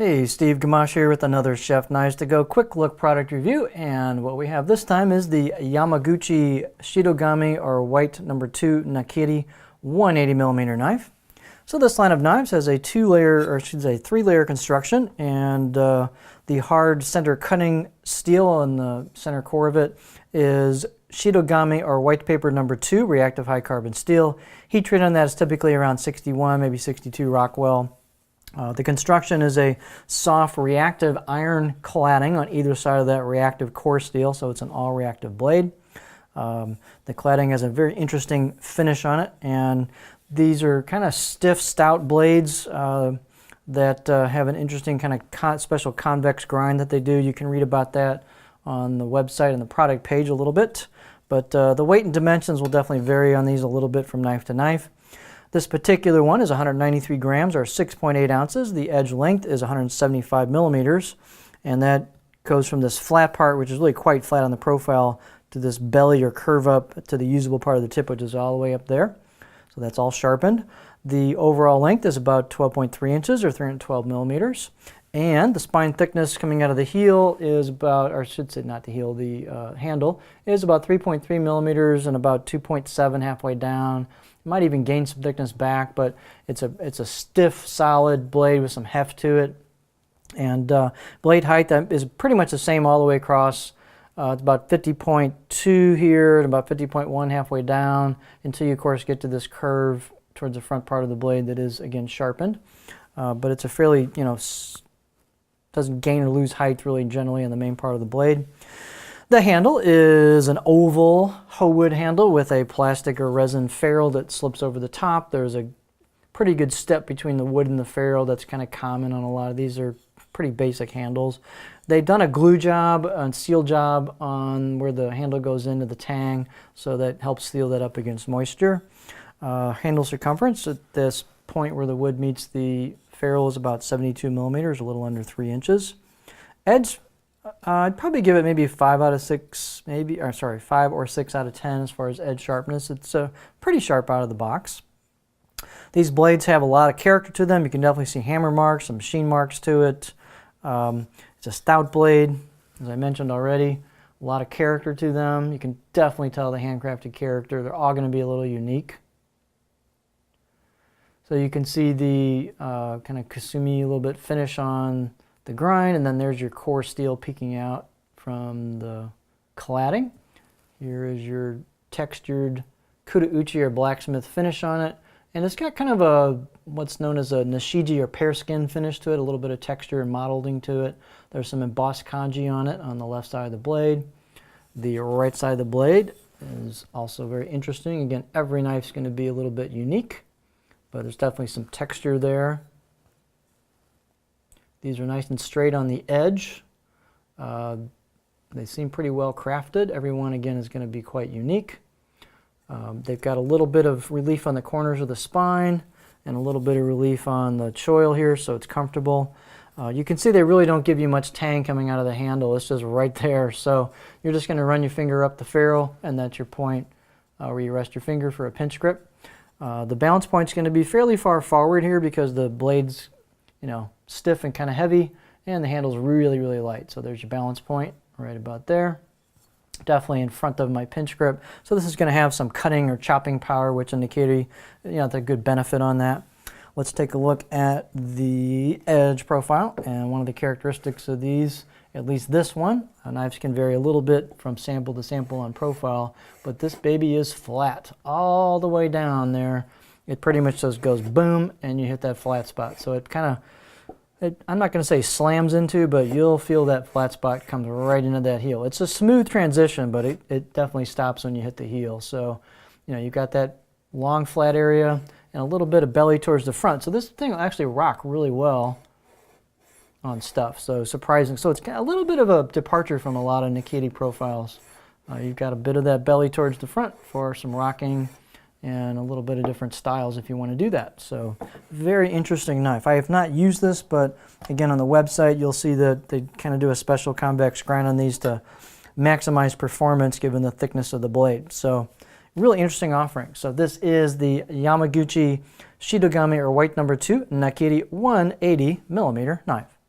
Hey, Steve Gamache here with another Chef Knives to Go quick look product review, and what we have this time is the Yamaguchi Shidogami or white number 2 Nakiri 180mm knife. So this line of knives has a three-layer construction, and the hard center cutting steel on the center core of it is Shidogami or white paper number 2 reactive high carbon steel. Heat treat on that is typically around 61, maybe 62 Rockwell. The construction is a soft reactive iron cladding on either side of that reactive core steel, so it's an all-reactive blade. The cladding has a very interesting finish on it, and these are kind of stiff, stout blades that have an interesting kind of special convex grind that they do. You can read about that on the website and the product page a little bit, but the weight and dimensions will definitely vary on these a little bit from knife to knife. This particular one is 193 grams or 6.8 ounces. The edge length is 175 millimeters, and that goes from this flat part, which is really quite flat on the profile, to this belly or curve up to the usable part of the tip, which is all the way up there. So that's all sharpened. The overall length is about 12.3 inches or 312 millimeters. And the spine thickness coming out of the heel is about, or I should say not the heel, the handle is about 3.3 millimeters and about 2.7 halfway down. It might even gain some thickness back, but it's a stiff, solid blade with some heft to it. And blade height is pretty much the same all the way across. It's about 50.2 here and about 50.1 halfway down until you, of course, get to this curve towards the front part of the blade that is, again, sharpened. But it's a fairly, doesn't gain or lose height really generally in the main part of the blade. The handle is an oval hoe wood handle with a plastic or resin ferrule that slips over the top. There's a pretty good step between the wood and the ferrule that's kind of common on a lot of these. Are pretty basic handles. They've done a glue job and seal job on where the handle goes into the tang, so that helps seal that up against moisture. Handle circumference at this point where the wood meets the ferrule is about 72 millimeters, a little under 3 inches. Edge, I'd probably give it maybe 5 out of 6, maybe, or sorry, 5 or 6 out of 10 as far as edge sharpness. It's pretty sharp out of the box. These blades have a lot of character to them. You can definitely see hammer marks, some machine marks to it. It's a stout blade, as I mentioned already. A lot of character to them. You can definitely tell the handcrafted character. They're all going to be a little unique. So you can see the kind of kasumi, a little bit finish on the grind, and then there's your core steel peeking out from the cladding. Here is your textured kudauchi or blacksmith finish on it, and it's got kind of a what's known as a nishiji or pear skin finish to it, a little bit of texture and modeling to it. There's some embossed kanji on it on the left side of the blade. The right side of the blade is also very interesting. Again, every knife's going to be a little bit unique, but there's definitely some texture there. These are nice and straight on the edge. They seem pretty well crafted. Every one, again, is going to be quite unique. They've got a little bit of relief on the corners of the spine and a little bit of relief on the choil here, so it's comfortable. You can see they really don't give you much tang coming out of the handle. It's just right there. So you're just going to run your finger up the ferrule, and that's your point where you rest your finger for a pinch grip. The balance point's going to be fairly far forward here because the blade's, stiff and kind of heavy, and the handle's really, really light. So there's your balance point right about there. Definitely in front of my pinch grip. So this is going to have some cutting or chopping power, which in Nakiri, it's a good benefit on that. Let's take a look at the edge profile, and one of the characteristics of these, at least this one, knives can vary a little bit from sample to sample on profile, but this baby is flat all the way down there. It pretty much just goes boom, and you hit that flat spot. So it kind of, I'm not going to say slams into, but you'll feel that flat spot comes right into that heel. It's a smooth transition, but it definitely stops when you hit the heel. So, you've got that long flat area and a little bit of belly towards the front. So this thing will actually rock really well on stuff. So surprising. So it's got a little bit of a departure from a lot of Nakiri profiles. You've got a bit of that belly towards the front for some rocking and a little bit of different styles if you want to do that. So very interesting knife. I have not used this, but again on the website you'll see that they kind of do a special convex grind on these to maximize performance given the thickness of the blade. So really interesting offering. So this is the Yamaguchi Shidogami or white number 2 Nakiri 180mm knife.